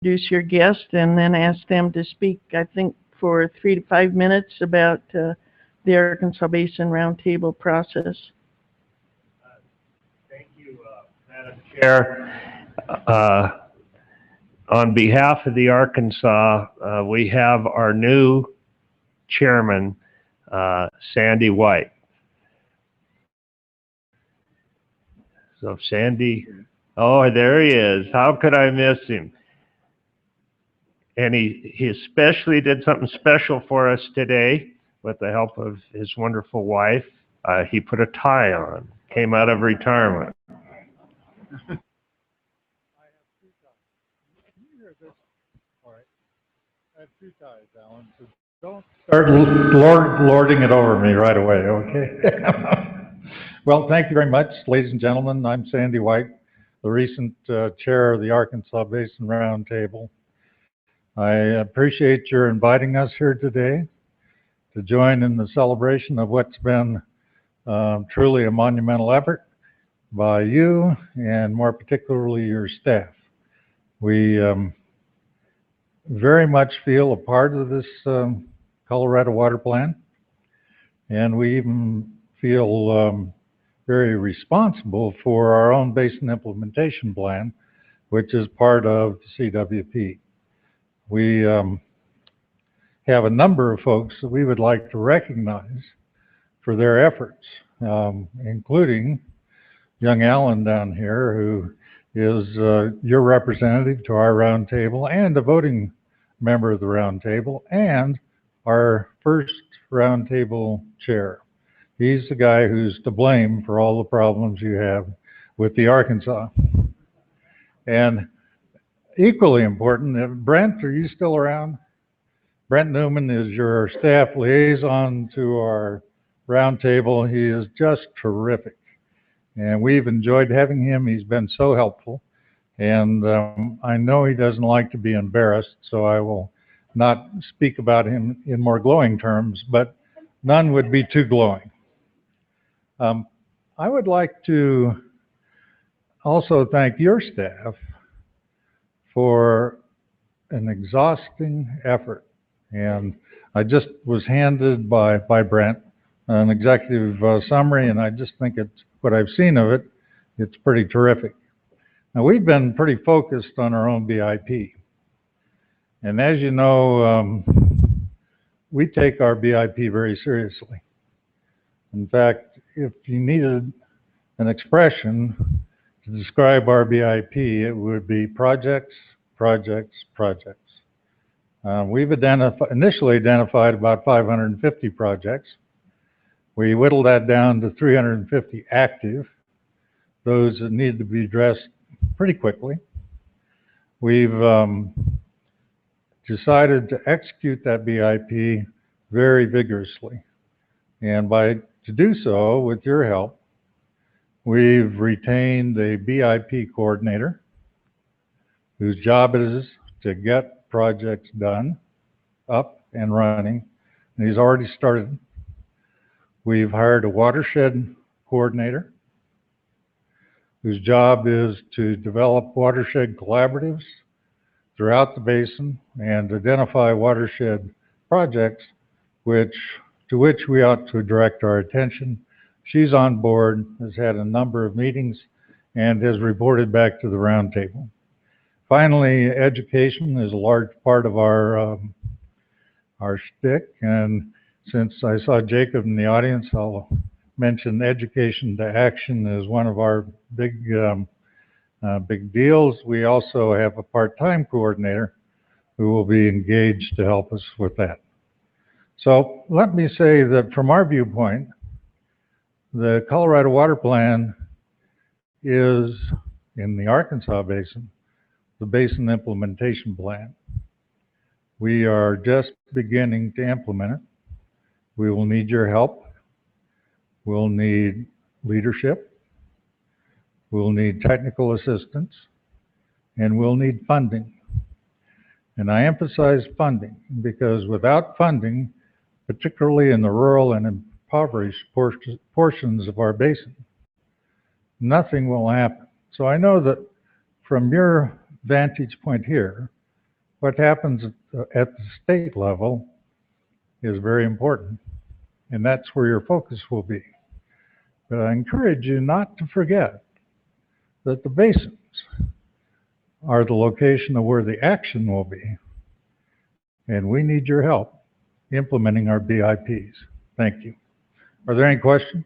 introduce your guest and then ask them to speak, I think, for 3 to 5 minutes about the Arkansas Basin Roundtable process. Thank you, Madam Chair. On behalf of the Arkansas, we have our new chairman, Sandy White. So Sandy, oh, there he is. How could I miss him? And he especially did something special for us today with the help of his wonderful wife. He put a tie on, came out of retirement. I have 2 ties. Can you hear this? All right. I have 2 ties, Alan, so don't start lording it over me right away, okay? Well, thank you very much, ladies and gentlemen. I'm Sandy White, the recent chair of the Arkansas Basin Roundtable. I appreciate your inviting us here today to join in the celebration of what's been truly a monumental effort by you and more particularly your staff. We very much feel a part of this Colorado Water Plan, and we even feel very responsible for our own basin implementation plan, which is part of the CWP. We have a number of folks that we would like to recognize for their efforts, including young Alan down here, who is your representative to our roundtable and a voting member of the roundtable and our first roundtable chair. He's the guy who's to blame for all the problems you have with the Arkansas. And equally important, Brent, are you still around? Brent Newman is your staff liaison to our roundtable. He is just terrific. And we've enjoyed having him. He's been so helpful. And I know he doesn't like to be embarrassed, so I will not speak about him in more glowing terms, but none would be too glowing. I would like to also thank your staff for an exhausting effort. And I just was handed by Brent an executive summary, and I just think it's what I've seen of it, it's pretty terrific. Now, we've been pretty focused on our own BIP. And as you know, we take our BIP very seriously. In fact, if you needed an expression to describe our BIP, it would be projects, projects, projects. We've initially identified about 550 projects. We whittled that down to 350 active, those that need to be addressed pretty quickly. We've decided to execute that BIP very vigorously. And to do so, with your help, we've retained a BIP coordinator whose job it is to get projects done, up and running, and he's already started. We've hired a watershed coordinator whose job is to develop watershed collaboratives throughout the basin and identify watershed projects to which we ought to direct our attention. She's on board, has had a number of meetings, and has reported back to the roundtable. Finally, education is a large part of our shtick, and since I saw Jacob in the audience, I'll mention education to action is one of our big deals. We also have a part-time coordinator who will be engaged to help us with that. So let me say that from our viewpoint, the Colorado Water Plan is, in the Arkansas Basin, the Basin Implementation Plan. We are just beginning to implement it. We will need your help. We'll need leadership. We'll need technical assistance. And we'll need funding. And I emphasize funding because without funding, particularly in the rural and impoverished portions of our basin, nothing will happen. So I know that from your vantage point here, What happens at the state level is very important, and that's where your focus will be. But I encourage you not to forget that the basins are the location of where the action will be, and we need your help implementing our BIPs. Thank you. Are there any questions?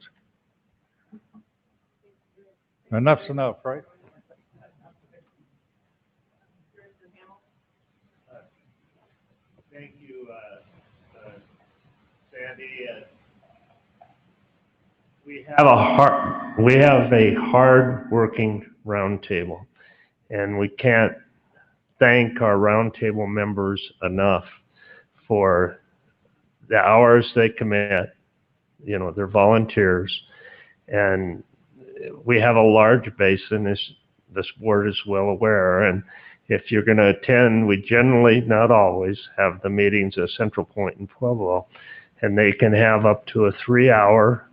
Enough's enough, right? Thank you, Sandy. We have a hard-working roundtable, and we can't thank our roundtable members enough for the hours they commit. You know, they're volunteers, and we have a large basin, as this board is well aware, and if you're going to attend, we generally, not always, have the meetings at Central Point in Pueblo, and they can have up to a 3-hour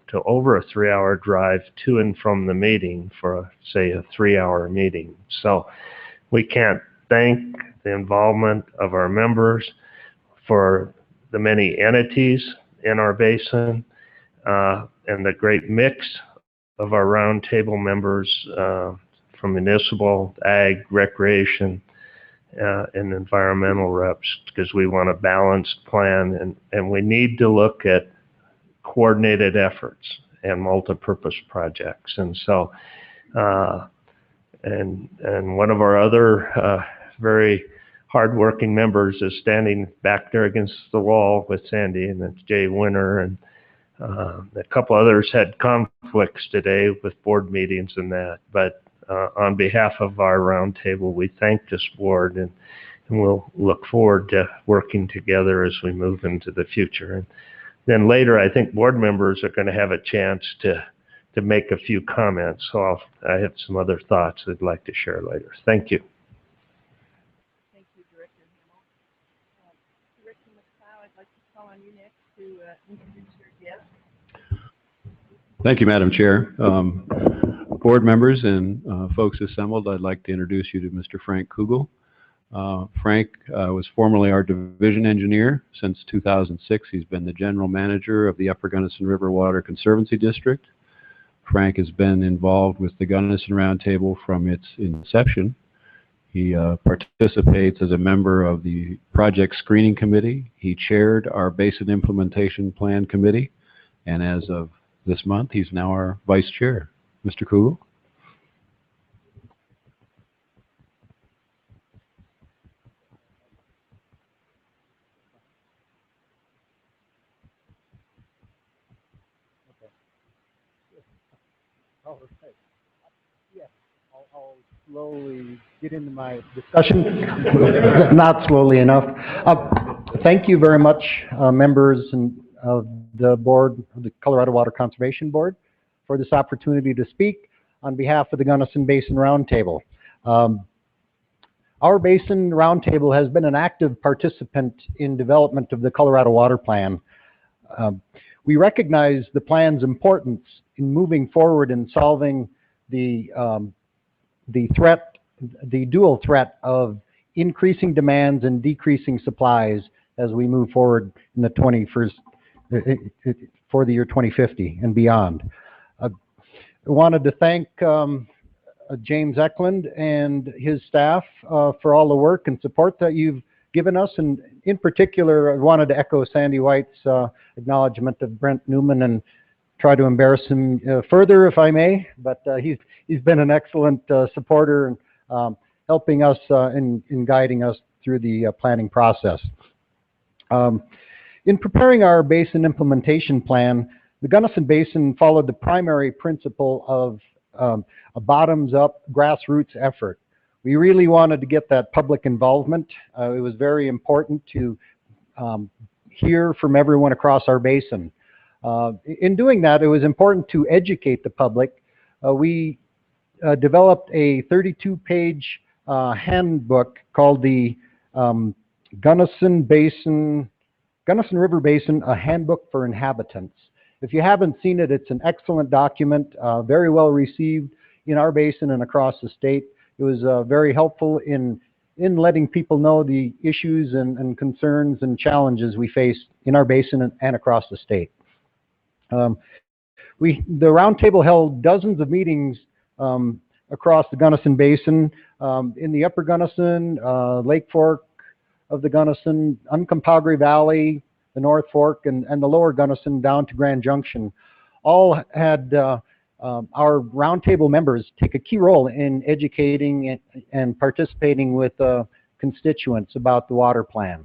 to over a 3-hour drive to and from the meeting for, say, a 3-hour meeting. So we can't thank the involvement of our members, for the many entities in our basin, and the great mix of our roundtable members from municipal, ag, recreation, and environmental reps, because we want a balanced plan, and we need to look at coordinated efforts and multi-purpose projects. And so, and one of our other very hardworking members is standing back there against the wall with Sandy, and that's Jay Winter, and a couple others had conflicts today with board meetings and that, but on behalf of our roundtable, we thank this board, and we'll look forward to working together as we move into the future. And then later, I think board members are going to have a chance to make a few comments. So I have some other thoughts I'd like to share later. Thank you. Thank you, Director Hamel. Director McLeod, I'd like to call on you next to introduce your guest. Thank you, Madam Chair. Board members and folks assembled, I'd like to introduce you to Mr. Frank Kugel. Frank was formerly our division engineer since 2006. He's been the general manager of the Upper Gunnison River Water Conservancy District. Frank has been involved with the Gunnison Roundtable from its inception. He participates as a member of the Project Screening Committee. He chaired our Basin Implementation Plan Committee, and as of this month, he's now our vice chair. Mr. Kugel. All right. Yeah, I'll slowly get into my discussion. Not slowly enough. Thank you very much, members of the board, of the Colorado Water Conservation Board, for this opportunity to speak on behalf of the Gunnison Basin Roundtable. Our Basin Roundtable has been an active participant in development of the Colorado Water Plan. We recognize the plan's importance in moving forward and solving the dual threat of increasing demands and decreasing supplies as we move forward in the for the year 2050 and beyond. I wanted to thank James Eklund and his staff for all the work and support that you've given us, and in particular, I wanted to echo Sandy White's acknowledgement of Brent Newman and try to embarrass him further, if I may. But he's been an excellent supporter and helping us in guiding us through the planning process. In preparing our basin implementation plan, the Gunnison Basin followed the primary principle of a bottoms-up grassroots effort. We really wanted to get that public involvement. It was very important to hear from everyone across our basin. In doing that, it was important to educate the public. We developed a 32-page handbook called the Gunnison River Basin, A Handbook for Inhabitants. If you haven't seen it, it's an excellent document, very well received in our basin and across the state. It was very helpful in in letting people know the issues and concerns and challenges we face in our basin and across the state. The roundtable held dozens of meetings across the Gunnison Basin, in the Upper Gunnison, Lake Fork of the Gunnison, Uncompahgre Valley, the North Fork, and the Lower Gunnison down to Grand Junction. All had our roundtable members take a key role in educating and participating with constituents about the water plan.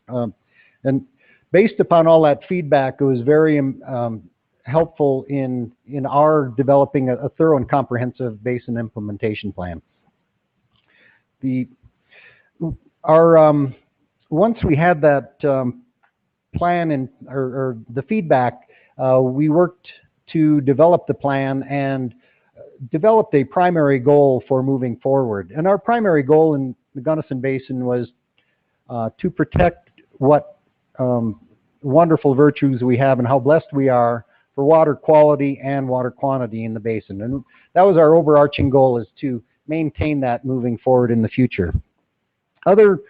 And based upon all that feedback, it was very helpful in our developing a thorough and comprehensive basin implementation plan. Once we had that plan or the feedback, we worked to develop the plan and developed a primary goal for moving forward. And our primary goal in the Gunnison Basin was to protect what wonderful virtues we have and how blessed we are for water quality and water quantity in the basin. And that was our overarching goal, is to maintain that moving forward in the future. Other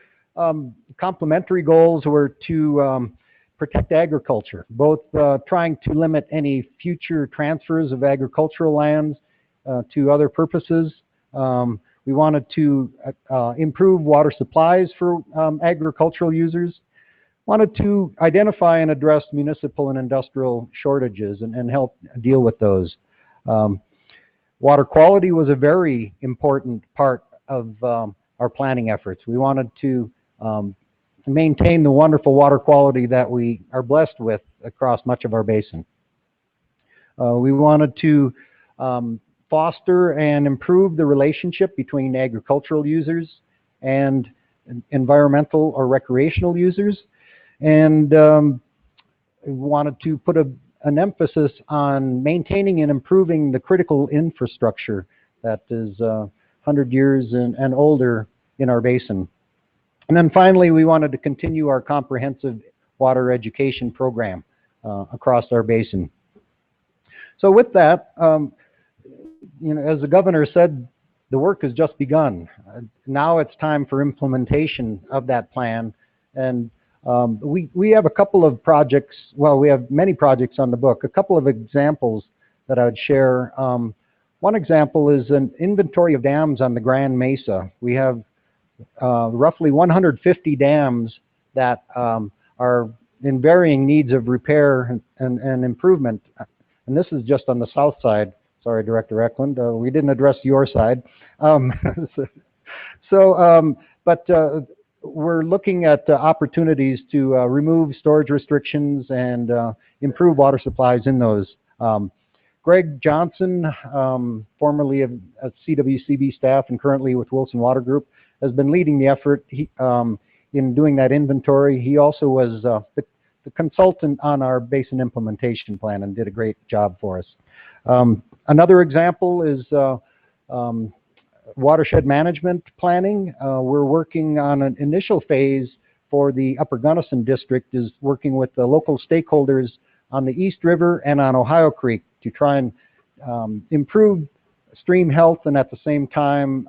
complementary goals were to protect agriculture, both trying to limit any future transfers of agricultural lands to other purposes. We wanted to improve water supplies for agricultural users, wanted to identify and address municipal and industrial shortages and help deal with those. Water quality was a very important part of our planning efforts. We wanted to maintain the wonderful water quality that we are blessed with across much of our basin. We wanted to foster and improve the relationship between agricultural users and environmental or recreational users, and we wanted to put an emphasis on maintaining and improving the critical infrastructure that is 100 years and older in our basin. And then finally, we wanted to continue our comprehensive water education program across our basin. So with that, as the governor said, the work has just begun. Now it's time for implementation of that plan. And we have a couple of projects, well, we have many projects on the book. A couple of examples that I would share. One example is an inventory of dams on the Grand Mesa. We have roughly 150 dams that are in varying needs of repair and improvement. And this is just on the south side. Sorry, Director Eklund, we didn't address your side. But we're looking at opportunities to remove storage restrictions and improve water supplies in those. Greg Johnson, formerly of CWCB staff and currently with Wilson Water Group, has been leading the effort in doing that inventory. He also was the consultant on our basin implementation plan and did a great job for us. Another example is watershed management planning. We're working on an initial phase for the Upper Gunnison District, is working with the local stakeholders on the East River and on Ohio Creek to try and improve stream health and at the same time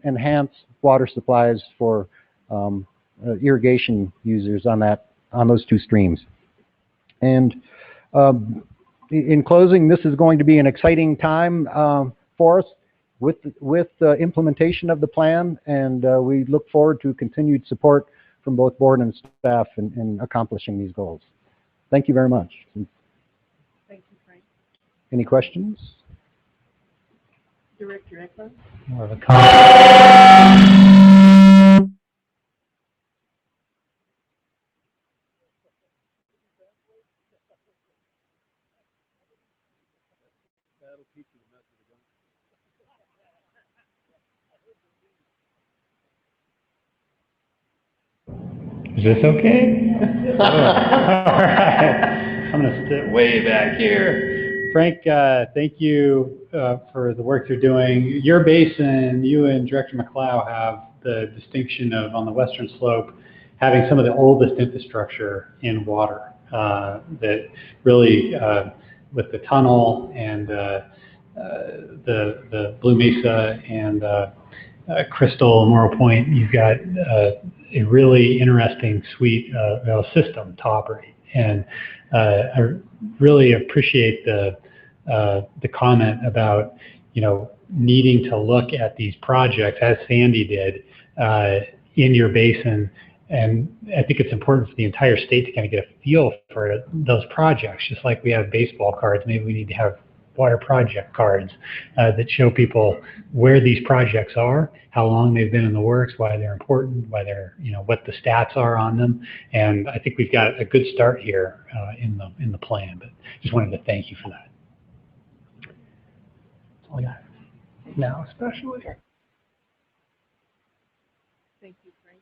enhance water supplies for irrigation users on those two streams. And in closing, this is going to be an exciting time for us with the implementation of the plan, and we look forward to continued support from both board and staff in accomplishing these goals. Thank you very much. Thank you, Frank. Any questions? Director Eklund? More of a comment. Is this okay? All right. I'm going to sit way back here. Frank, thank you for the work you're doing. Your basin, you and Director McLeod have the distinction of, on the western slope, having some of the oldest infrastructure in water that really, with the tunnel and the Blue Mesa and Crystal, Morro Point, you've got a really interesting suite system to operate. And I really appreciate the comment about, needing to look at these projects, as Sandy did, in your basin. And I think it's important for the entire state to kind of get a feel for those projects. Just like we have baseball cards, maybe we need to have water project cards that show people where these projects are, how long they've been in the works, why they're important, why they're, what the stats are on them. And I think we've got a good start here in the plan. But just wanted to thank you for that. That's all I got now, especially. Thank you, Frank.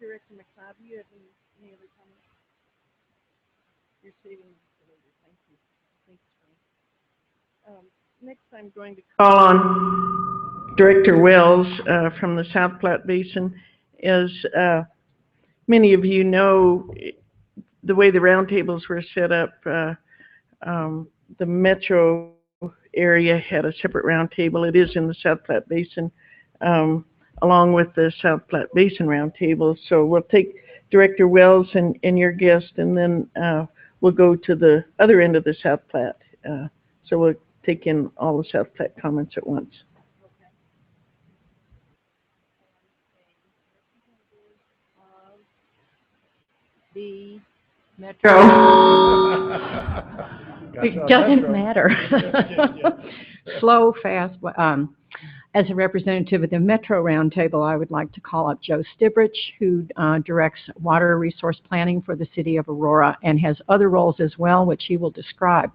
Director McLeod, do you have any other comments? You're saving for later. Thank you. Thanks, Frank. Next, I'm going to call on Director Wells from the South Platte Basin. As many of you know, the way the roundtables were set up, the metro area had a separate roundtable. It is in the South Platte Basin, along with the South Platte Basin roundtable. So we'll take Director Wells and your guest, and then we'll go to the other end of the South Platte. So we'll take in all the South Platte comments at once. The metro. It doesn't matter. Slow, fast. As a representative of the Metro Roundtable, I would like to call up Joe Stibrich, who directs water resource planning for the city of Aurora and has other roles as well, which he will describe.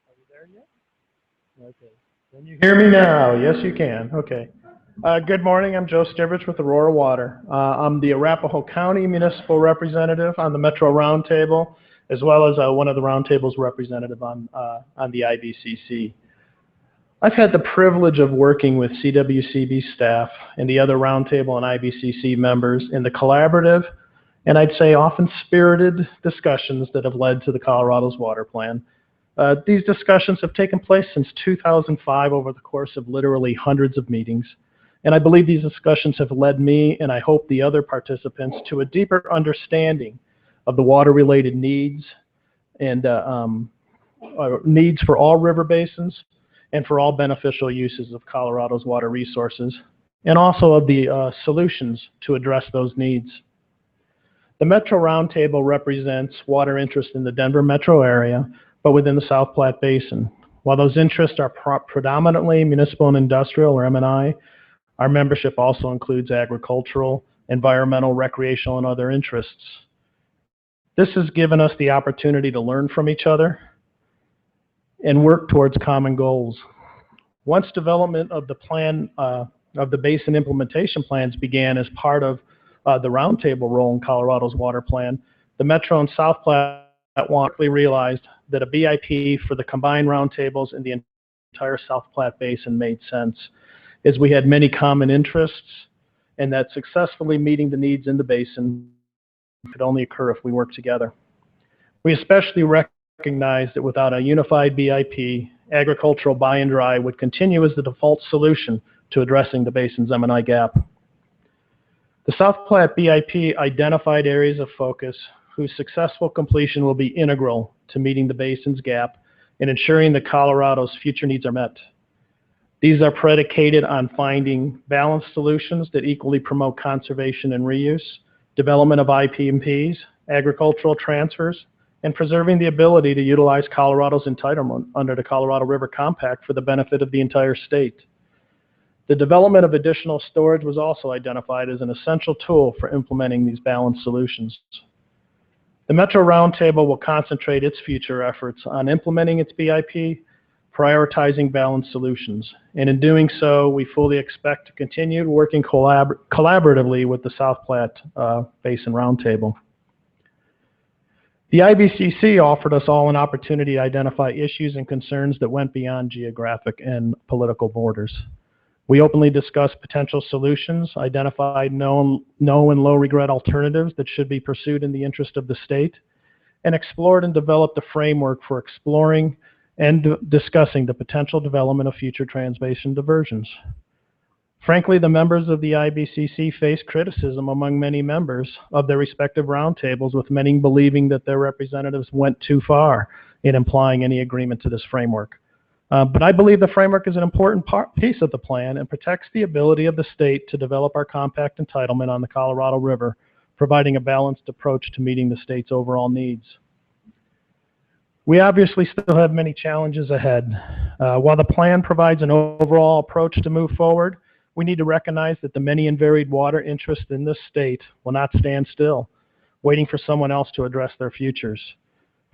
Are you there yet? Okay. Can you hear me now? Yes, you can. Okay. Good morning. I'm Joe Stibrich with Aurora Water. I'm the Arapahoe County Municipal Representative on the Metro Roundtable, as well as one of the Roundtable's representative on the IBCC. I've had the privilege of working with CWCB staff and the other Roundtable and IBCC members in the collaborative and I'd say often spirited discussions that have led to the Colorado's water plan. These discussions have taken place since 2005 over the course of literally hundreds of meetings. And I believe these discussions have led me, and I hope the other participants, to a deeper understanding of the water-related needs and needs for all river basins and for all beneficial uses of Colorado's water resources, and also of the solutions to address those needs. The Metro Roundtable represents water interest in the Denver metro area, but within the South Platte Basin. While those interests are predominantly municipal and industrial, or M&I, our membership also includes agricultural, environmental, recreational, and other interests. This has given us the opportunity to learn from each other and work towards common goals. Once development of the plan, of the basin implementation plans began as part of the roundtable role in Colorado's water plan, the Metro and South Platte quickly realized that a BIP for the combined roundtables in the entire South Platte Basin made sense, as we had many common interests, and that successfully meeting the needs in the basin could only occur if we worked together. We especially recognize that without a unified BIP, agricultural buy and dry would continue as the default solution to addressing the basin's M&I gap. The South Platte BIP identified areas of focus whose successful completion will be integral to meeting the basin's gap and ensuring that Colorado's future needs are met. These are predicated on finding balanced solutions that equally promote conservation and reuse, development of IPMPs, agricultural transfers, and preserving the ability to utilize Colorado's entitlement under the Colorado River Compact for the benefit of the entire state. The development of additional storage was also identified as an essential tool for implementing these balanced solutions. The Metro Roundtable will concentrate its future efforts on implementing its BIP, prioritizing balanced solutions. And in doing so, we fully expect to continue working collaboratively with the South Platte Basin Roundtable. The IBCC offered us all an opportunity to identify issues and concerns that went beyond geographic and political borders. We openly discussed potential solutions, identified no and low regret alternatives that should be pursued in the interest of the state, and explored and developed a framework for exploring and discussing the potential development of future trans-basin diversions. Frankly, the members of the IBCC faced criticism among many members of their respective roundtables, with many believing that their representatives went too far in implying any agreement to this framework. But I believe the framework is an important piece of the plan and protects the ability of the state to develop our compact entitlement on the Colorado River, providing a balanced approach to meeting the state's overall needs. We obviously still have many challenges ahead. While the plan provides an overall approach to move forward, we need to recognize that the many and varied water interests in this state will not stand still, waiting for someone else to address their futures.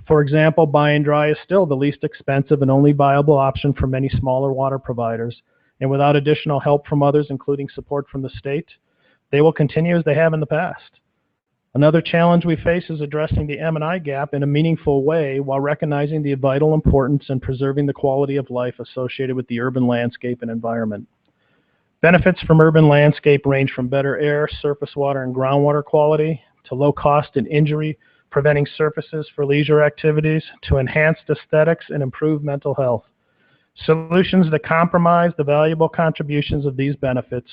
For example, buy and dry is still the least expensive and only viable option for many smaller water providers, and without additional help from others, including support from the state, they will continue as they have in the past. Another challenge we face is addressing the M&I gap in a meaningful way while recognizing the vital importance in preserving the quality of life associated with the urban landscape and environment. Benefits from urban landscape range from better air, surface water, and groundwater quality to low cost and injury preventing surfaces for leisure activities to enhanced aesthetics and improved mental health. Solutions that compromise the valuable contributions of these benefits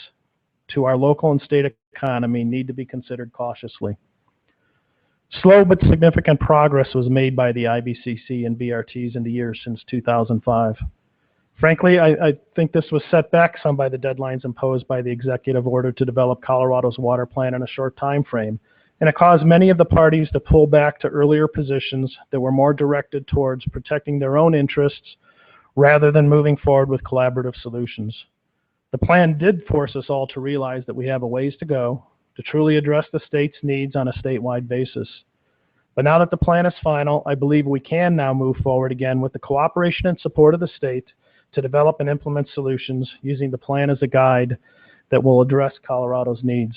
to our local and state economy need to be considered cautiously. Slow but significant progress was made by the IBCC and BRTs in the years since 2005. Frankly, I think this was set back some by the deadlines imposed by the executive order to develop Colorado's water plan in a short time frame, and it caused many of the parties to pull back to earlier positions that were more directed towards protecting their own interests rather than moving forward with collaborative solutions. The plan did force us all to realize that we have a ways to go to truly address the state's needs on a statewide basis. But now that the plan is final, I believe we can now move forward again with the cooperation and support of the state to develop and implement solutions using the plan as a guide that will address Colorado's needs.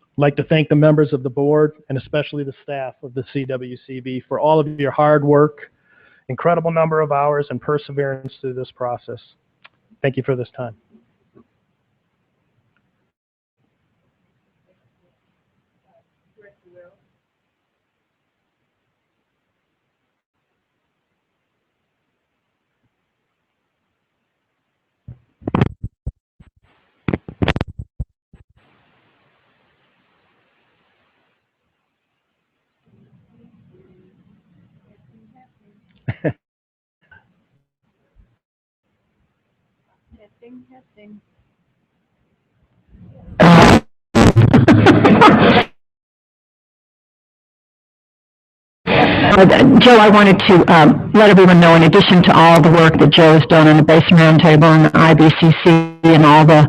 I'd like to thank the members of the board and especially the staff of the CWCB for all of your hard work, incredible number of hours, and perseverance through this process. Thank you for this time. Testing. Joe, I wanted to let everyone know, in addition to all the work that Joe has done on the Basin Roundtable and the IBCC and all the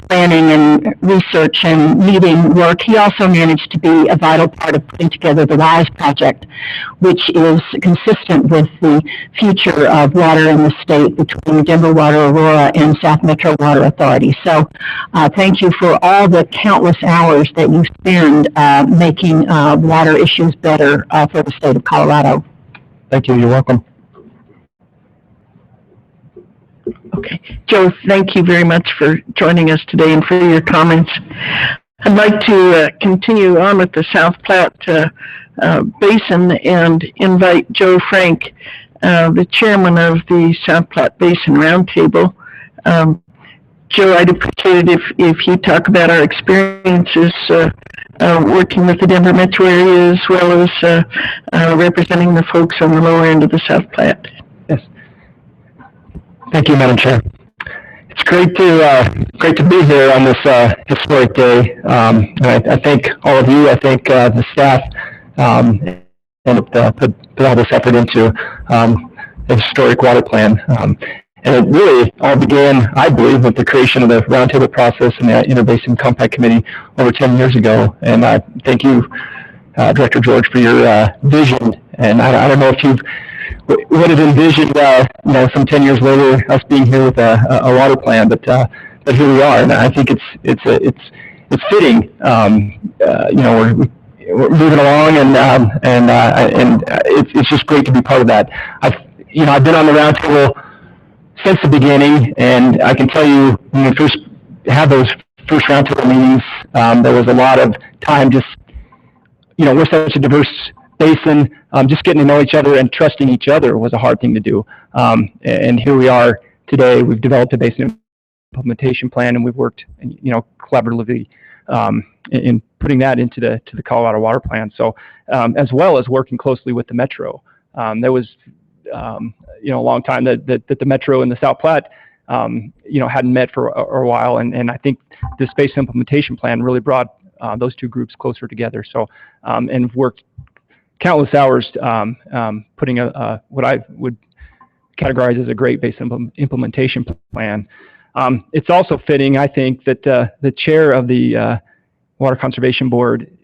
planning and research and meeting work, he also managed to be a vital part of putting together the WISE project, which is consistent with the future of water in the state between Denver Water, Aurora, and South Metro Water Authority. So thank you for all the countless hours that you spend making water issues better for the state of Colorado. Thank you. You're welcome. Okay. Joe, thank you very much for joining us today and for your comments. I'd like to continue on with the South Platte Basin and invite Joe Frank, the chairman of the South Platte Basin Roundtable. Joe, I'd appreciate it if you talk about our experiences working with the Denver metro area as well as representing the folks on the lower end of the South Platte. Yes. Thank you, Madam Chair. It's great to be here on this historic day. I thank all of you. I thank the staff and put all this effort into a historic water plan. And it really all began, I believe, with the creation of the roundtable process and the Interbasin Compact Committee over 10 years ago. And I thank you, Director George, for your vision. And I don't know if you would have envisioned, some 10 years later, us being here with a water plan, but here we are. And I think it's fitting. We're moving along, and it's just great to be part of that. I've been on the roundtable since the beginning, and I can tell you when we first had those first roundtable meetings, there was a lot of time just, we're such a diverse basin, just getting to know each other and trusting each other was a hard thing to do. And here we are today. We've developed a basin implementation plan, and we've worked, collaboratively in putting that into the Colorado Water Plan. So, as well as working closely with the Metro. There was, a long time that the Metro and the South Platte, hadn't met for a while, and I think this basin implementation plan really brought those two groups closer together. So, and worked countless hours putting what I would categorize as a great basin implementation plan. It's also fitting, I think, that the chair of the Water Conservation Board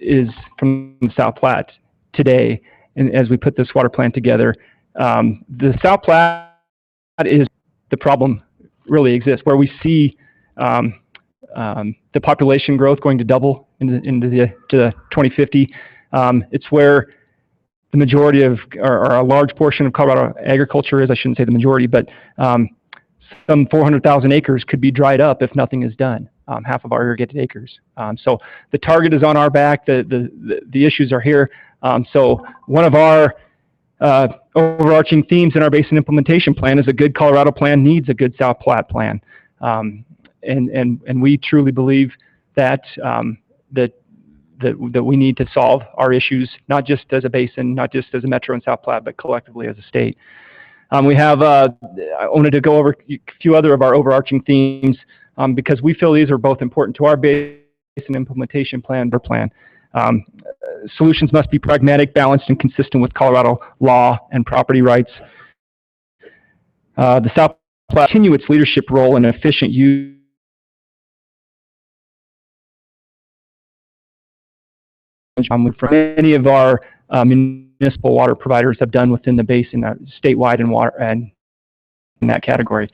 is from the South Platte today, and as we put this water plan together, the South Platte is the problem really exists, where we see the population growth going to double into the 2050. It's where the majority of, or a large portion of Colorado agriculture is. I shouldn't say the majority, but some 400,000 acres could be dried up if nothing is done. Half of our irrigated acres. So the target is on our back. The issues are here. So one of our overarching themes in our basin implementation plan is a good Colorado plan needs a good South Platte plan. And we truly believe that that we need to solve our issues, not just as a basin, not just as a Metro and South Platte, but collectively as a state. We have, I wanted to go over a few other of our overarching themes because we feel these are both important to our basin implementation plan. Solutions must be pragmatic, balanced, and consistent with Colorado law and property rights. The South Platte continue its leadership role in efficient use from many of our municipal water providers have done within the basin, statewide and water and in that category.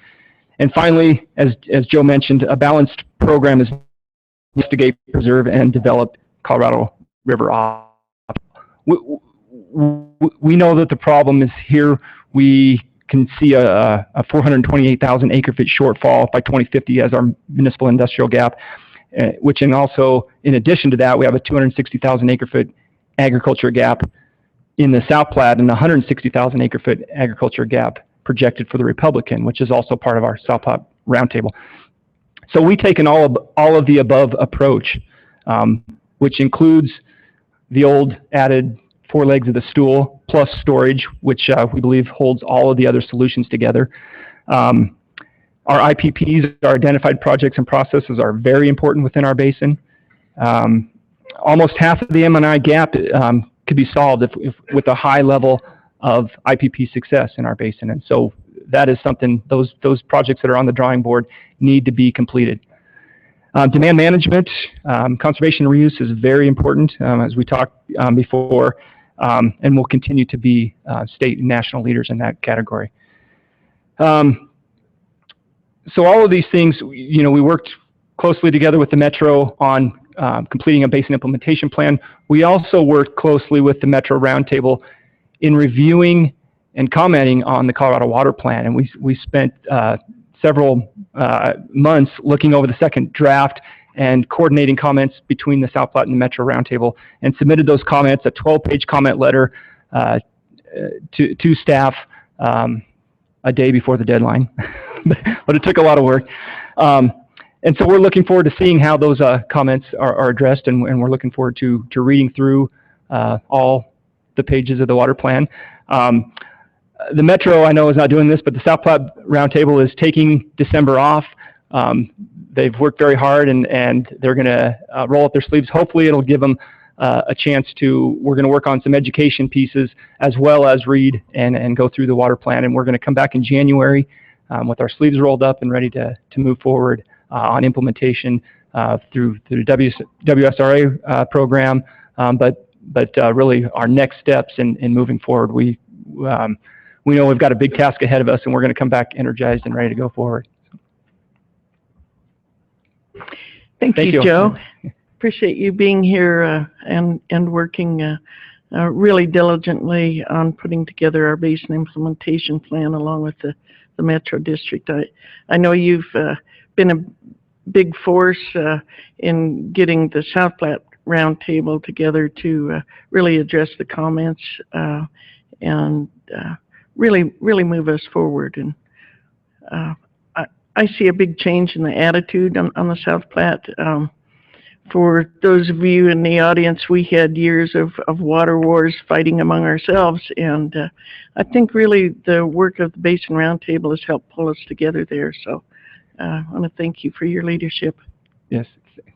And finally, as Joe mentioned, a balanced program is investigate, preserve, and develop Colorado River. We know that the problem is here. We can see a 428,000 acre-feet shortfall by 2050 as our municipal industrial gap, which, and also in addition to that, we have a 260,000 acre-foot agriculture gap in the South Platte and 160,000 acre-foot agriculture gap projected for the Republican, which is also part of our South Platte roundtable. So we take an all of the above approach, which includes the old added 4 legs of the stool plus storage, which we believe holds all of the other solutions together. Our IPPs, our identified projects and processes, are very important within our basin. Almost half of the M&I gap could be solved if with a high level of IPP success in our basin. And so that is something, those projects that are on the drawing board need to be completed. Demand management, conservation and reuse is very important, as we talked before, and will continue to be state and national leaders in that category. So all of these things, we worked closely together with the Metro on completing a basin implementation plan. We also worked closely with the Metro Roundtable in reviewing and commenting on the Colorado Water Plan, and we spent several months looking over the second draft and coordinating comments between the South Platte and the Metro Roundtable, and submitted those comments, a 12-page comment letter to staff a day before the deadline. But it took a lot of work. And so we're looking forward to seeing how those comments are addressed, and we're looking forward to reading through all the pages of the water plan. The Metro, I know, is not doing this, but the South Platte Roundtable is taking December off. They've worked very hard, and they're going to roll up their sleeves. Hopefully it'll give them a chance to, we're going to work on some education pieces as well as read and go through the water plan. And we're going to come back in January with our sleeves rolled up and ready to move forward on implementation through the WSRA program. But really our next steps in moving forward, we know we've got a big task ahead of us, and we're going to come back energized and ready to go forward. Thank you, Joe. Appreciate you being here and working really diligently on putting together our basin implementation plan along with the the Metro District. I know you've been a big force in getting the South Platte Roundtable together to really address the comments and really move us forward. And I see a big change in the attitude on the South Platte. For those of you in the audience, we had years of water wars fighting among ourselves, and I think really the work of the Basin Roundtable has helped pull us together there. So I want to thank you for your leadership. Yes,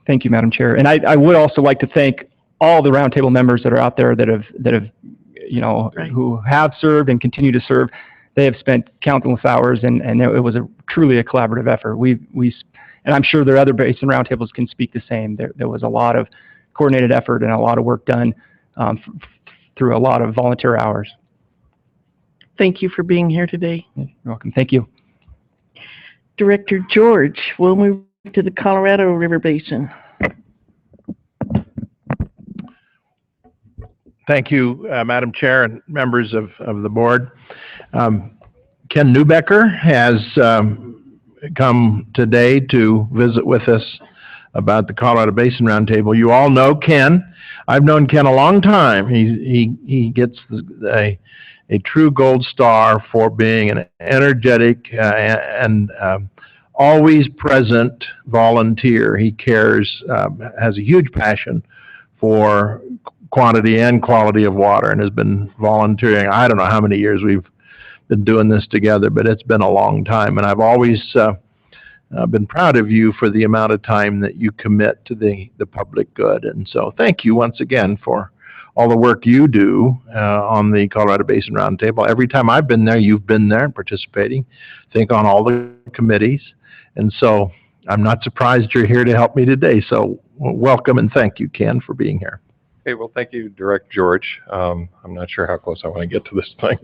thank you, Madam Chair. And I would also like to thank all the Roundtable members that are out there that have you know, Right. who have served and continue to serve. They have spent countless hours, and it was truly a collaborative effort. And I'm sure there are other Basin Roundtables can speak the same. There was a lot of coordinated effort and a lot of work done through a lot of volunteer hours. Thank you for being here today. You're welcome. Thank you. Director George, we'll move to the Colorado River Basin. Thank you, Madam Chair and members of the board. Ken Neubecker has come today to visit with us about the Colorado Basin Roundtable. You all know Ken. I've known Ken a long time. He gets a true gold star for being an energetic and always present volunteer. He cares, has a huge passion for quantity and quality of water, and has been volunteering. I don't know how many years we've been doing this together, but it's been a long time, and I've always been proud of you for the amount of time that you commit to the public good. And so thank you once again for all the work you do on the Colorado Basin Roundtable. Every time I've been there, you've been there and participating, I think on all the committees. And so I'm not surprised you're here to help me today. So welcome and thank you, Ken, for being here. Okay, well, thank you, Director George. I'm not sure how close I want to get to this thing.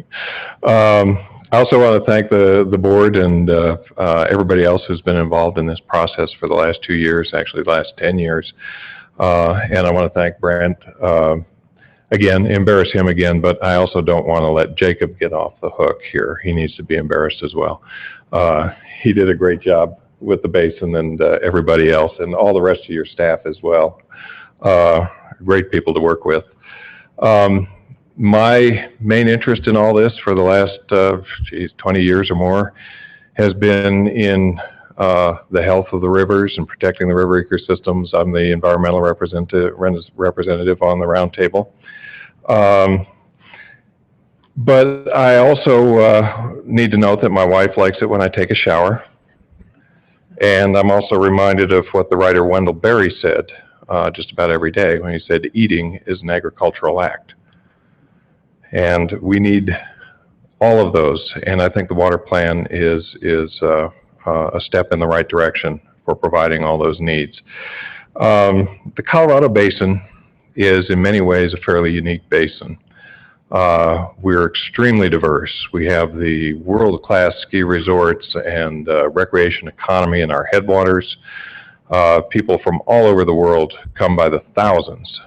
I also want to thank the board and everybody else who's been involved in this process for the last 2 years, actually the last 10 years. And I want to thank Brent, again, embarrass him again, but I also don't want to let Jacob get off the hook here. He needs to be embarrassed as well. He did a great job with the basin and everybody else and all the rest of your staff as well. Great people to work with. My main interest in all this for the last 20 years or more has been in the health of the rivers and protecting the river ecosystems. I'm the environmental representative on the roundtable. But I also need to note that my wife likes it when I take a shower. And I'm also reminded of what the writer Wendell Berry said just about every day when he said, eating is an agricultural act. And we need all of those. And I think the water plan is a step in the right direction for providing all those needs. The Colorado Basin is in many ways a fairly unique basin. We're extremely diverse. We have the world-class ski resorts and recreation economy in our headwaters. People from all over the world come by the thousands,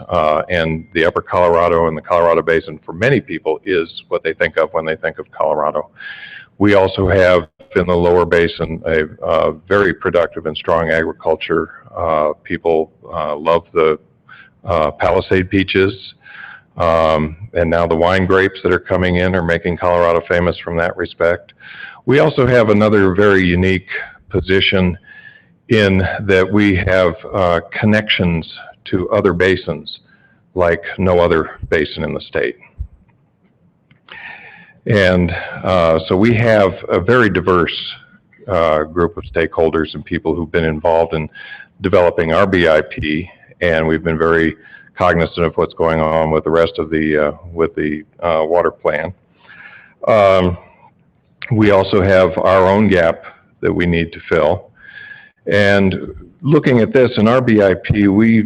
and the Upper Colorado and the Colorado Basin for many people is what they think of when they think of Colorado. We also have in the lower basin a very productive and strong agriculture. People love the Palisade peaches, and now the wine grapes that are coming in are making Colorado famous from that respect. We also have another very unique position in that we have connections to other basins like no other basin in the state. And so we have a very diverse group of stakeholders and people who've been involved in developing our BIP, and we've been very cognizant of what's going on with the rest of the water plan. We also have our own gap that we need to fill. And looking at this in our BIP, we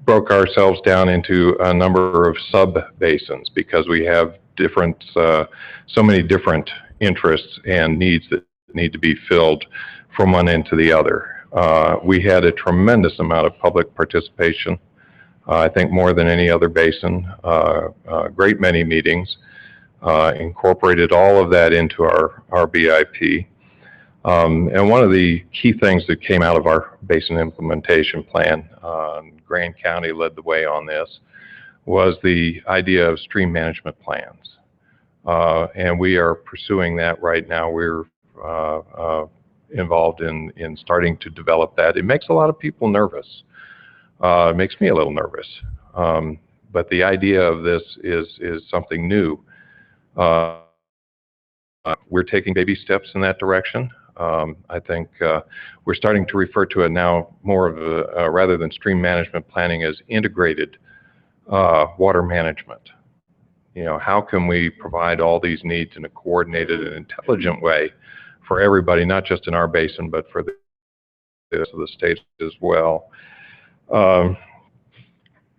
broke ourselves down into a number of sub-basins because we have different, so many different interests and needs that need to be filled from one end to the other. We had a tremendous amount of public participation, I think more than any other basin, a great many meetings, incorporated all of that into our BIP. And one of the key things that came out of our basin implementation plan, Grand County led the way on this, was the idea of stream management plans. And we are pursuing that right now. We're involved in starting to develop that. It makes a lot of people nervous. It makes me a little nervous. But the idea of this is something new. We're taking baby steps in that direction. I think we're starting to refer to it now more of a, rather than stream management planning, as integrated water management. You know, how can we provide all these needs in a coordinated and intelligent way for everybody, not just in our basin, but for the rest of the state as well.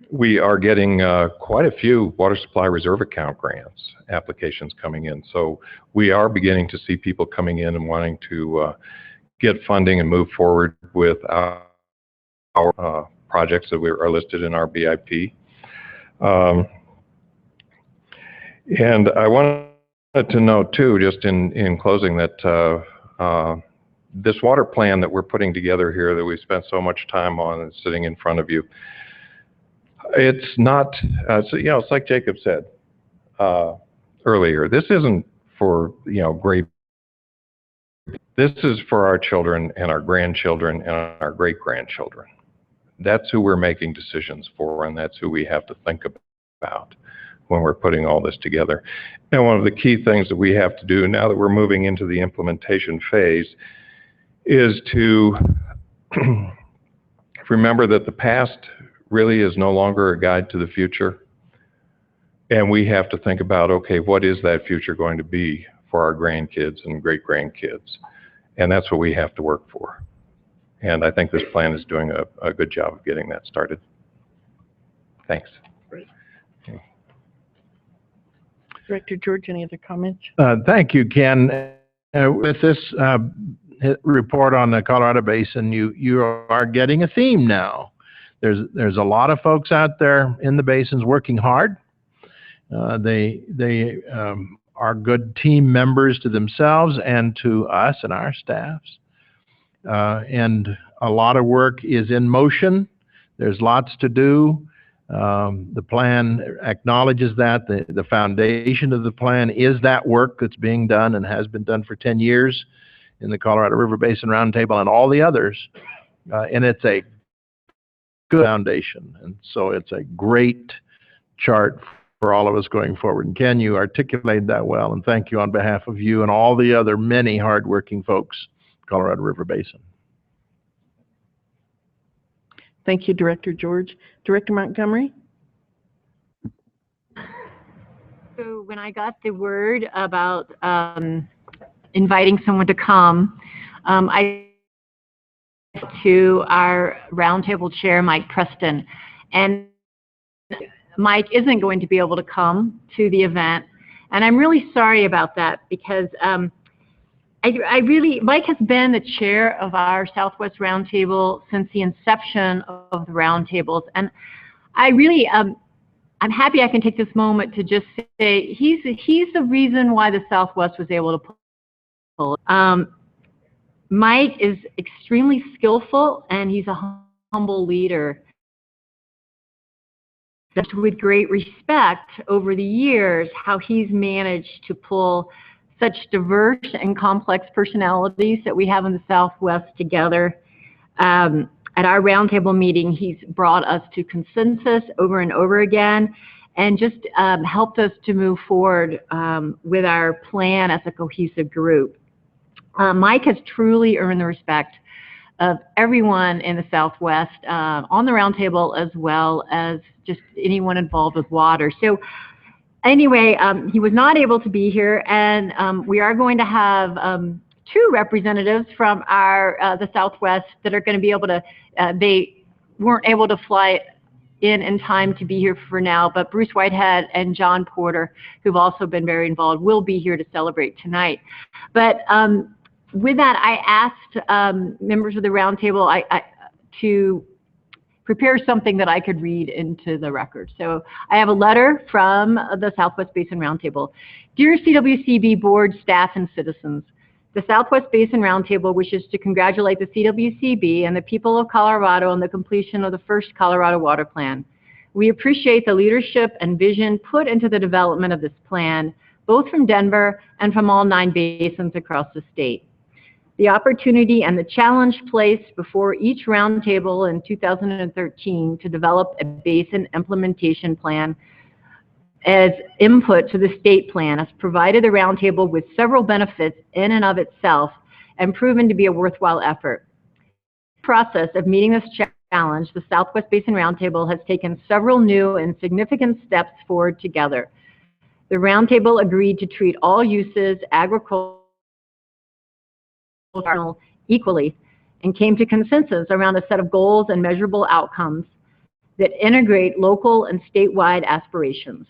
We are getting quite a few water supply reserve account grants applications coming in. So we are beginning to see people coming in and wanting to get funding and move forward with our projects that are listed in our BIP. And I wanted to note too, just in closing, that this water plan that we're putting together here, that we spent so much time on and sitting in front of you, it's not, so, you know, it's like Jacob said earlier, this isn't for, you know, great, this is for our children and our grandchildren and our great-grandchildren. That's who we're making decisions for, and that's who we have to think about when we're putting all this together. And one of the key things that we have to do now that we're moving into the implementation phase is to remember that the past really is no longer a guide to the future. And we have to think about, okay, what is that future going to be for our grandkids and great-grandkids? And that's what we have to work for. And I think this plan is doing a good job of getting that started. Thanks. Great. Director George, any other comments? Thank you, Ken. With this report on the Colorado Basin, you are getting a theme now. There's a lot of folks out there in the basins working hard. They are good team members to themselves and to us and our staffs. And a lot of work is in motion. There's lots to do. The plan acknowledges that. The foundation of the plan is that work that's being done and has been done for 10 years in the Colorado River Basin Roundtable and all the others. And it's a good foundation. And so it's a great chart for all of us going forward. And Ken, you articulated that well, and thank you on behalf of you and all the other many hardworking folks, Colorado River Basin. Thank you, Director George. Director Montgomery? So when I got the word about inviting someone to come, I to our roundtable chair, Mike Preston, and Mike isn't going to be able to come to the event, and I'm really sorry about that, because Mike has been the chair of our Southwest Roundtable since the inception of the roundtables, and I really I'm happy I can take this moment to just say he's the reason why the Southwest was able to pull. Mike is extremely skillful, and he's a humble leader. Just with great respect over the years, how he's managed to pull such diverse and complex personalities that we have in the Southwest together. At our roundtable meeting, he's brought us to consensus over and over again, and just helped us to move forward with our plan as a cohesive group. Mike has truly earned the respect of everyone in the Southwest on the roundtable, as well as just anyone involved with water. So anyway, he was not able to be here, and we are going to have two representatives from the Southwest that are going to be able to, they weren't able to fly in time to be here for now, but Bruce Whitehead and John Porter, who've also been very involved, will be here to celebrate tonight. But with that, I asked members of the roundtable to prepare something that I could read into the record. So I have a letter from the Southwest Basin Roundtable. Dear CWCB Board, staff, and citizens, The Southwest Basin Roundtable wishes to congratulate the CWCB and the people of Colorado on the completion of the first Colorado Water Plan. We appreciate the leadership and vision put into the development of this plan, both from Denver and from all 9 basins across the state. The opportunity and the challenge placed before each roundtable in 2013 to develop a basin implementation plan as input to the state plan has provided the roundtable with several benefits in and of itself and proven to be a worthwhile effort. In the process of meeting this challenge, the Southwest Basin Roundtable has taken several new and significant steps forward together. The roundtable agreed to treat all uses agricultural equally and came to consensus around a set of goals and measurable outcomes that integrate local and statewide aspirations.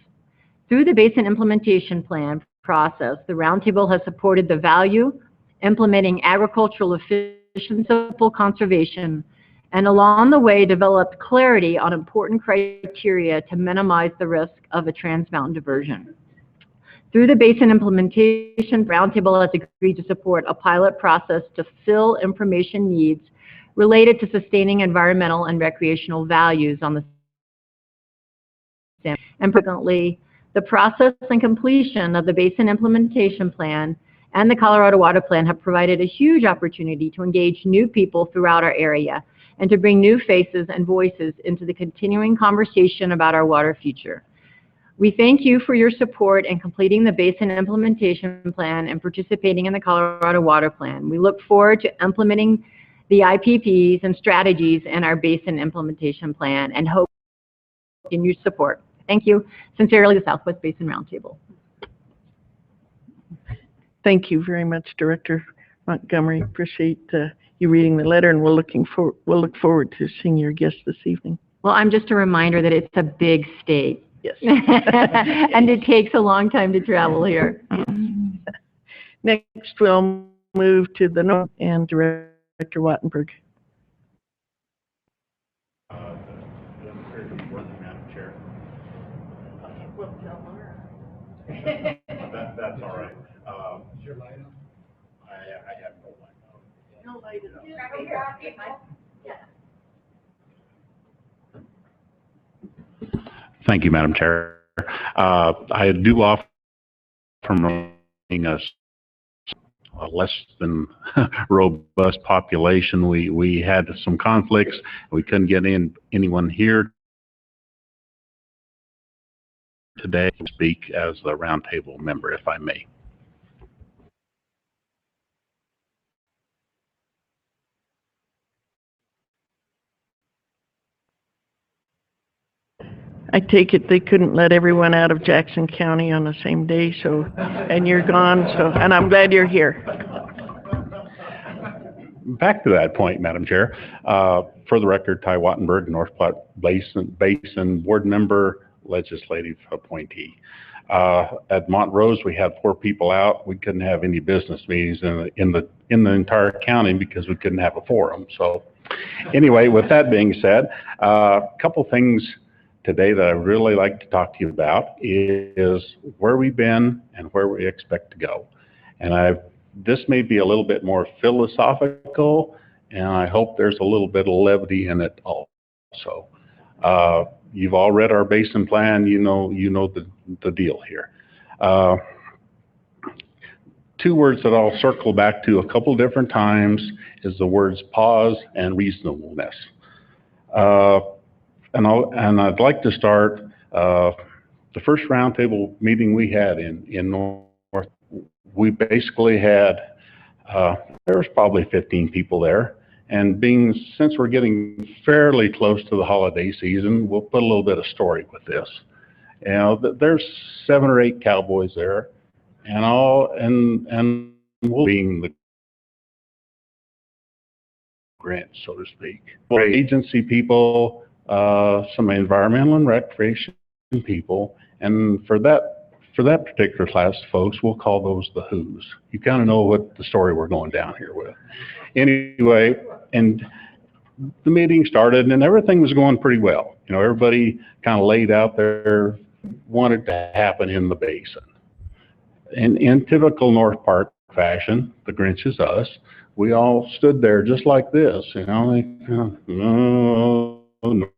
Through the Basin Implementation Plan process, the Roundtable has supported the value, implementing agricultural efficiency conservation, and along the way developed clarity on important criteria to minimize the risk of a trans-mountain diversion. Through the Basin Implementation, Roundtable has agreed to support a pilot process to fill information needs related to sustaining environmental and recreational values on the state. And importantly, the process and completion of the Basin Implementation Plan and the Colorado Water Plan have provided a huge opportunity to engage new people throughout our area and to bring new faces and voices into the continuing conversation about our water future. We thank you for your support in completing the Basin Implementation Plan and participating in the Colorado Water Plan. We look forward to implementing the IPPs and strategies in our Basin Implementation Plan and hope for continued support. Thank you. Sincerely, the Southwest Basin Roundtable. Thank you very much, Director Montgomery. Appreciate you reading the letter, and we'll look forward to seeing your guest this evening. Well, I'm just a reminder that it's a big state. Yes. And it takes a long time to travel here. Next, we'll move to the north and Director Wattenberg. That's all right. Is your light on? I have no light on. No light is on. Thank you, Madam Chair. I do offer from us a less than robust population. We had some conflicts. We couldn't get anyone here today to speak as the roundtable member, if I may. I take it they couldn't let everyone out of Jackson County on the same day, so, and you're gone, so, and I'm glad you're here. Back to that point, Madam Chair. For the record, Ty Wattenberg, North Platte Basin Board Member, Legislative Appointee. At Montrose, we had 4 people out. We couldn't have any business meetings in the entire county because we couldn't have a forum. So anyway, with that being said, a couple things today that I'd really like to talk to you about is where we've been and where we expect to go. And this may be a little bit more philosophical, and I hope there's a little bit of levity in it also. You've all read our basin plan. You know the deal here. 2 words that I'll circle back to a couple different times is the words pause and reasonableness. And I'd like to start the first roundtable meeting we had in North. We basically had there was probably 15 people there, and since we're getting fairly close to the holiday season, we'll put a little bit of story with this. You know, there's 7 or 8 cowboys there, and we'll being the grant, so to speak. Agency people. Some environmental and recreation people, and for that particular class of folks, we'll call those the Who's. You kind of know what the story we're going down here with. Anyway, and the meeting started, and everything was going pretty well. You know, everybody kind of laid out there, wanted to happen in the basin. In typical North Park fashion, the Grinch is us, we all stood there just like this, you know, like, no, no,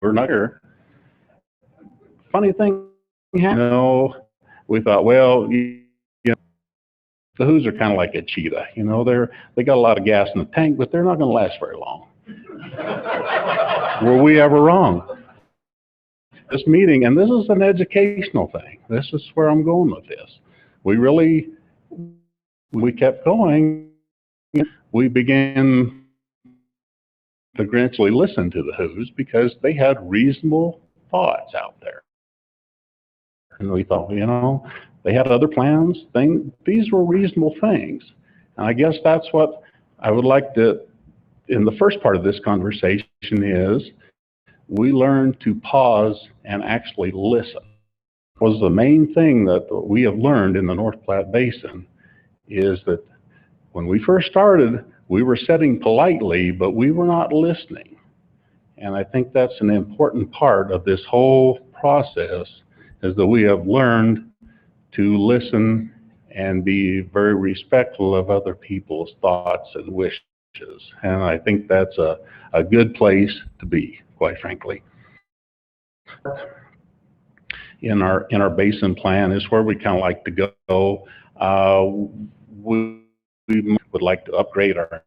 we're not here. Funny thing, you know, we thought, well, you know, the Who's are kind of like a cheetah, you know, they got a lot of gas in the tank, but they're not going to last very long. Were we ever wrong? This meeting, and this is an educational thing. This is where I'm going with this. We kept going. We began to gradually listen to the Who's because they had reasonable thoughts out there. And we thought, you know, they had other plans. These were reasonable things. And I guess that's what I would like to, in the first part of this conversation is, we learned to pause and actually listen. Was the main thing that we have learned in the North Platte Basin is that when we first started, we were sitting politely, but we were not listening. And I think that's an important part of this whole process, is that we have learned to listen and be very respectful of other people's thoughts and wishes. And I think that's a good place to be, quite frankly. In our basin plan is where we kind of like to go. We would like to upgrade our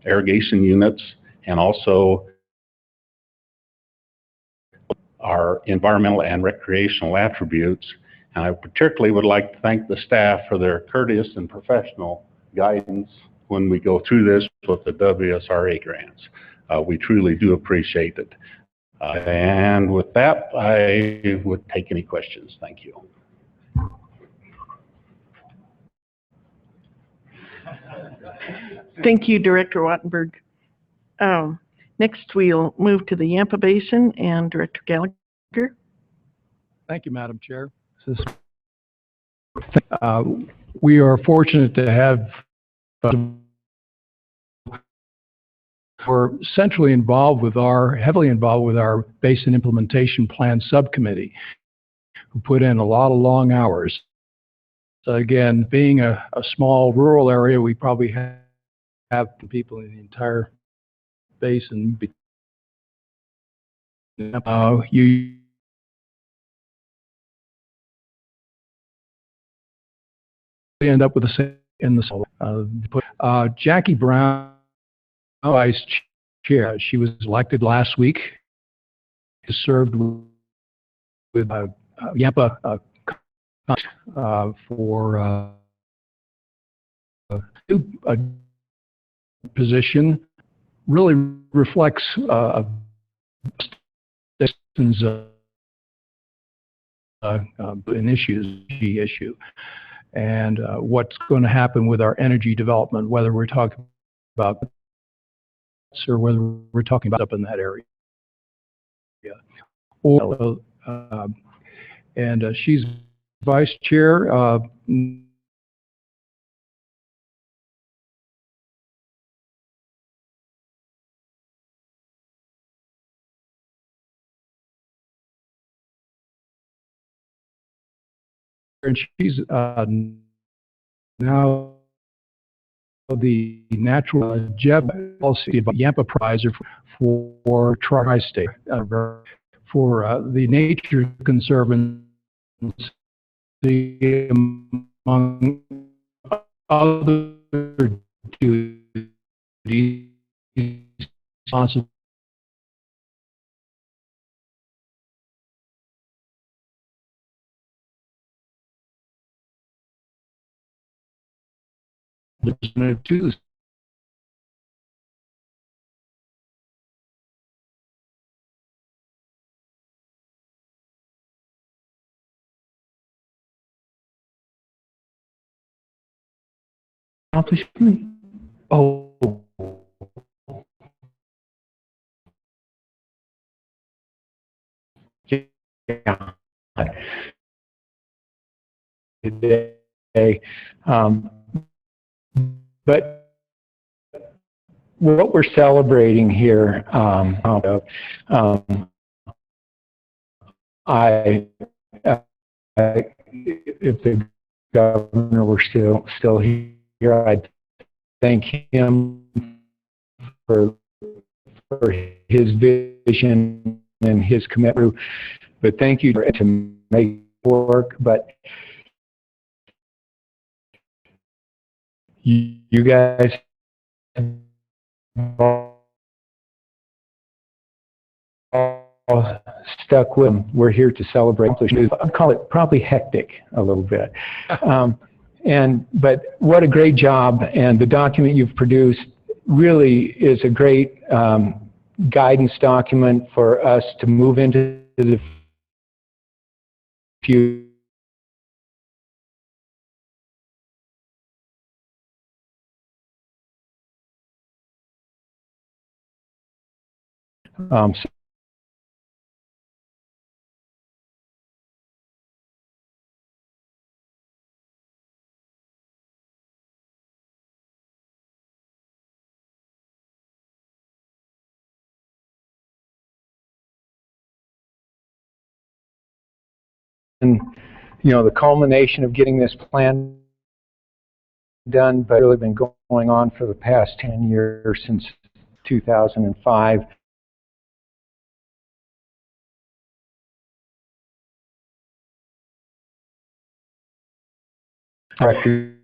irrigation units and also our environmental and recreational attributes. And I particularly would like to thank the staff for their courteous and professional guidance when we go through this with the WSRA grants. We truly do appreciate it. And with that, I would take any questions. Thank you. Thank you, Director Wattenberg. Next, we'll move to the Yampa Basin and Director Gallagher. Thank you, Madam Chair. We are fortunate to have we're heavily involved with our Basin Implementation Plan Subcommittee, who put in a lot of long hours. So again, being a small rural area, we probably have people in the entire basin. You end up with the same in the Jackie Brown, Vice Chair. She was elected last week. Served with Yampa for a position. Really reflects an issue, and what's going to happen with our energy development, whether we're talking about or whether we're talking about up in that area. Or, and she's vice chair. And she's now the natural policy of Yampa Prize for Tri-State for the Nature Conservancy, among other duties responsible. To accomplishment. Oh. Yeah. Today, but what we're celebrating here, if the governor were still here, I'd thank him for his vision and his commitment. But thank you to make work. But you guys all stuck with them. We're here to celebrate. I'd call it probably hectic a little bit. But what a great job, and the document you've produced really is a great guidance document for us to move into the future. And, you know, the culmination of getting this plan done, but really been going on for the past 10 years, since 2005. Record.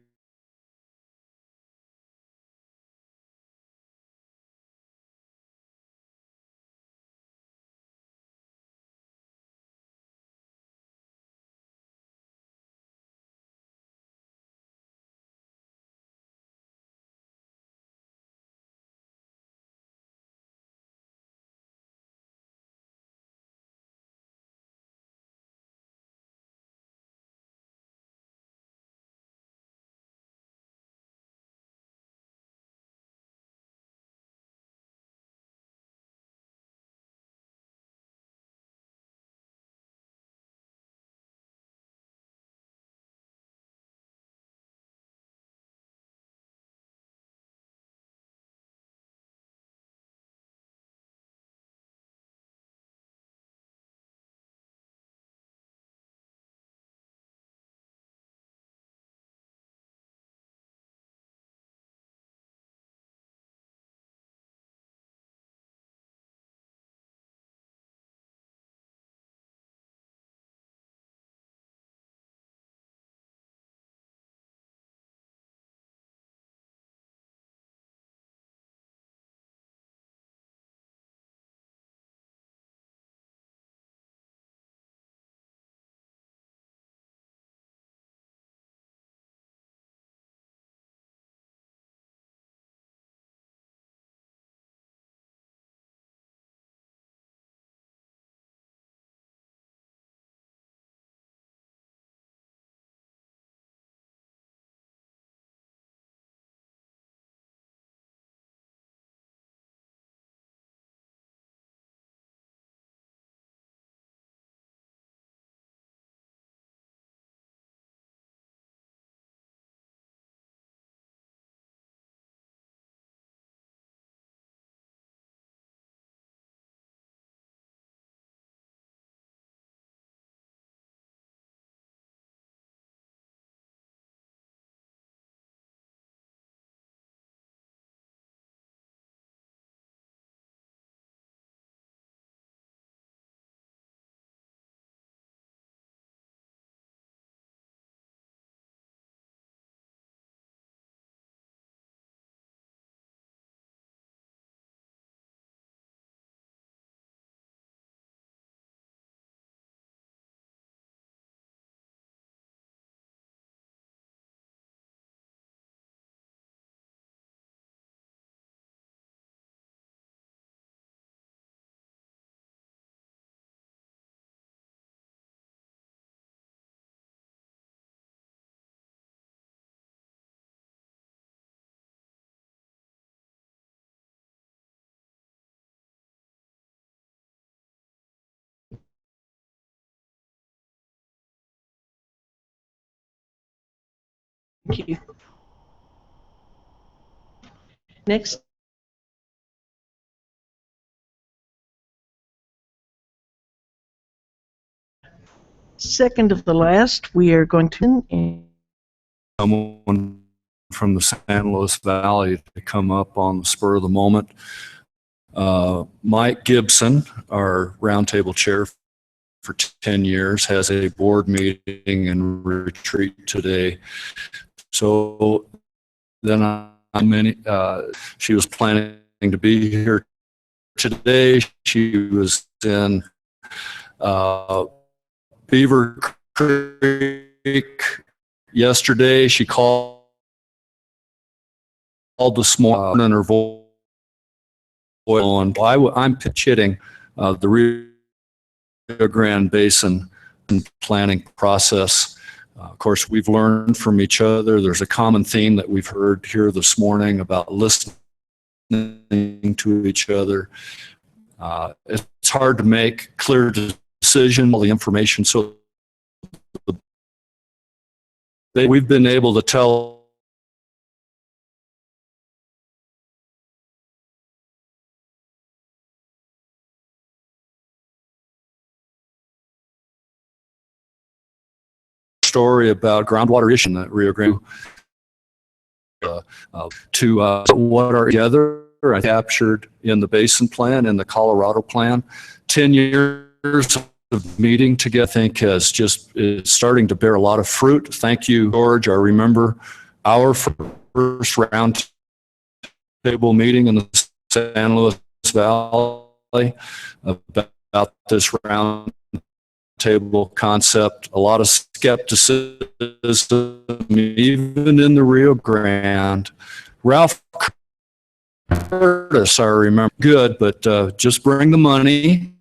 Thank you. Next. Second of the last, we are going to someone from the San Luis Valley to come up on the spur of the moment. Mike Gibson, our roundtable chair for 10 years, has a board meeting and retreat today. So then she was planning to be here today. She was in Beaver Creek yesterday. She called this morning and her voice on. I'm pitch hitting the Rio Grande Basin planning process. Of course, we've learned from each other. There's a common theme that we've heard here this morning about listening to each other. It's hard to make clear decisions, all the information. So we've been able to tell story about groundwater issue in the Rio Grande to what are together captured in the Basin Plan and the Colorado Plan. 10 years of meeting together, I think, is starting to bear a lot of fruit. Thank you, George. I remember our first round table meeting in the San Luis Valley about this round table concept, a lot of skepticism, even in the Rio Grande. Ralph Curtis, I remember, good, but just bring the money.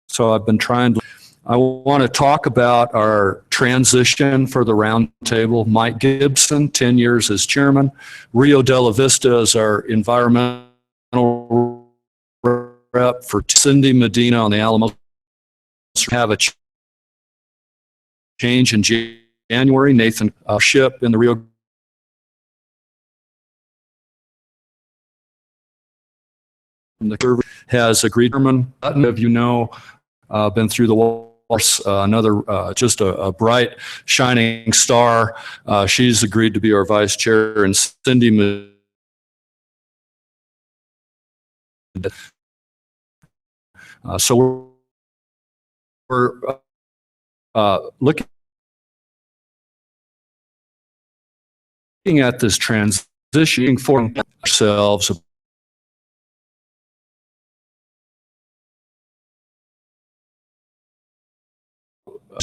So I've been trying to, I want to talk about our transition for the roundtable. Mike Gibson, 10 years as chairman. Rio de la Vista is our environmental rep. For Cindy Medina on the Alamo. Have a change in January. Nathan Ship in the Rio has agreed. Of you know, been through the wars. Another just a bright, shining star. She's agreed to be our vice chair, and Cindy Medina. So we're looking at this transition for ourselves.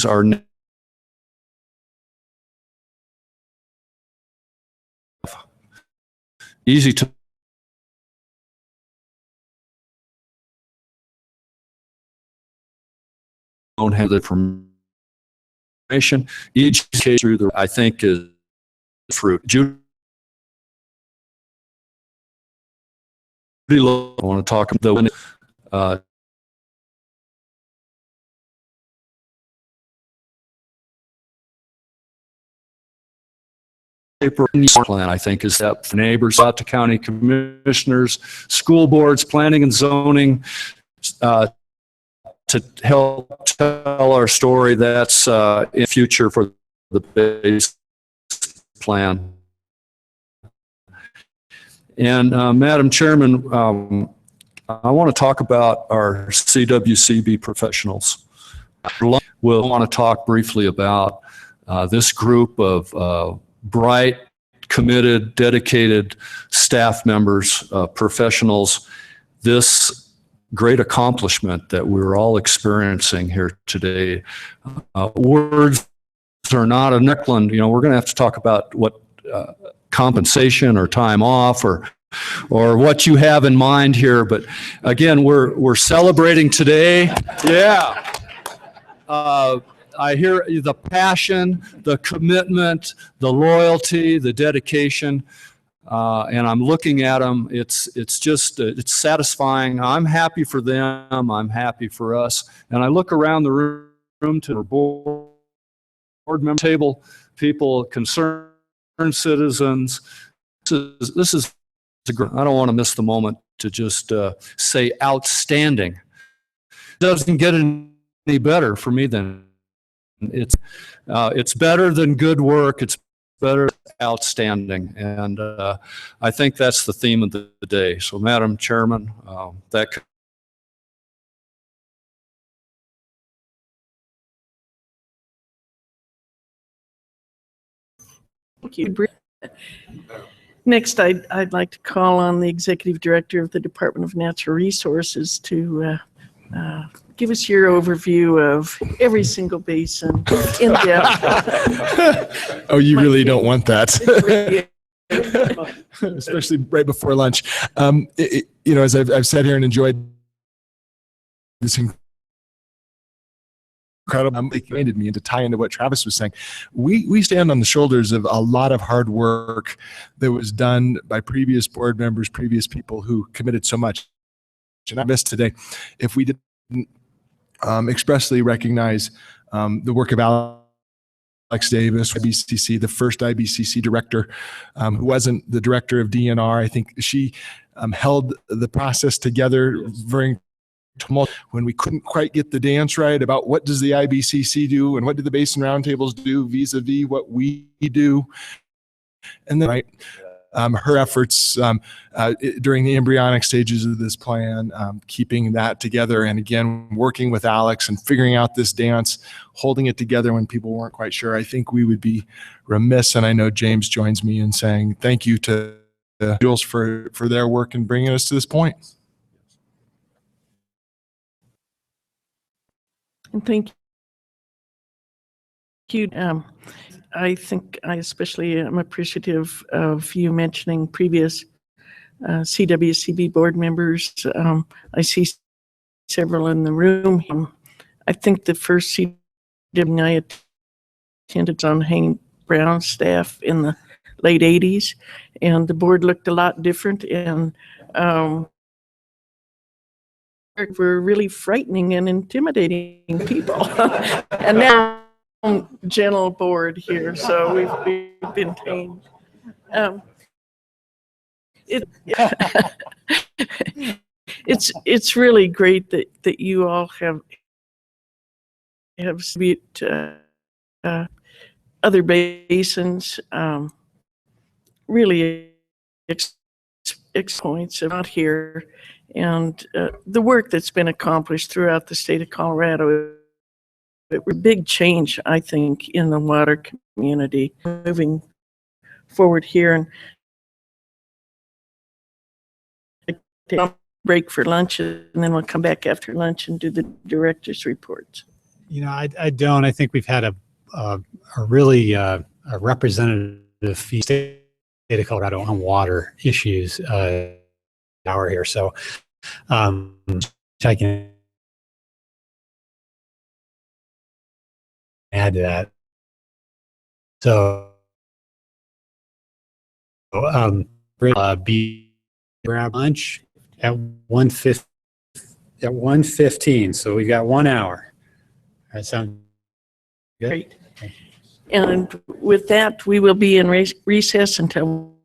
Our easy to don't have the information. Each case through the, I think, is fruit. Judy, I want to talk about the plan, I think, is that for neighbors, out to county commissioners, school boards, planning and zoning, to help tell our story. That's in future for the base plan. And Madam Chairman, I want to talk about our CWCB professionals. We'll want to talk briefly about this group of bright, committed, dedicated staff members, professionals. This great accomplishment that we're all experiencing here today. Words are not a Nickland. You know, we're going to have to talk about what compensation or time off or what you have in mind here. But again, we're celebrating today. Yeah. I hear the passion, the commitment, the loyalty, the dedication. And I'm looking at them. It's just, it's satisfying. I'm happy for them. I'm happy for us. And I look around the room to the board member table, people, concerned citizens. This is I don't want to miss the moment to just say outstanding. It doesn't get any better for me than it's better than good work. It's better than outstanding. And I think that's the theme of the day. So, Madam Chairman, that Thank you. Next, I'd like to call on the Executive Director of the Department of Natural Resources to give us your overview of every single basin in depth. Oh, you really don't want that. Especially right before lunch. You know, as I've sat here and enjoyed this incredible, it handed me, and to tie into what Travis was saying, we stand on the shoulders of a lot of hard work that was done by previous board members, previous people who committed so much. And I missed today if we didn't expressly recognize the work of Alex Davis, IBCC, the first IBCC director, who wasn't the director of DNR. I think she held the process together during when we couldn't quite get the dance right about what does the IBCC do and what do the Basin Roundtables do vis-a-vis what we do. And then her efforts during the embryonic stages of this plan, keeping that together, and again, working with Alex and figuring out this dance, holding it together when people weren't quite sure. I think we would be remiss, and I know James joins me in saying thank you to Jules for their work in bringing us to this point. And thank you. I think I especially am appreciative of you mentioning previous CWCB board members. I see several in the room. I think the first CWCB I attended on Hank Brown's staff in the late 80s, and the board looked a lot different, and were really frightening and intimidating people. And now gentle board here, so we've been tamed. It's really great that you all have other basins, really points out here, and the work that's been accomplished throughout the state of Colorado. It was a big change, I think, in the water community moving forward here. And take a break for lunch, and then we'll come back after lunch and do the director's reports. You know, I don't. I think we've had a really a representative state of Colorado on water issues hour here. So I can add to that. So be grab lunch at 1:15. So we've got 1 hour. That sounds good. Great. And with that, we will be in recess until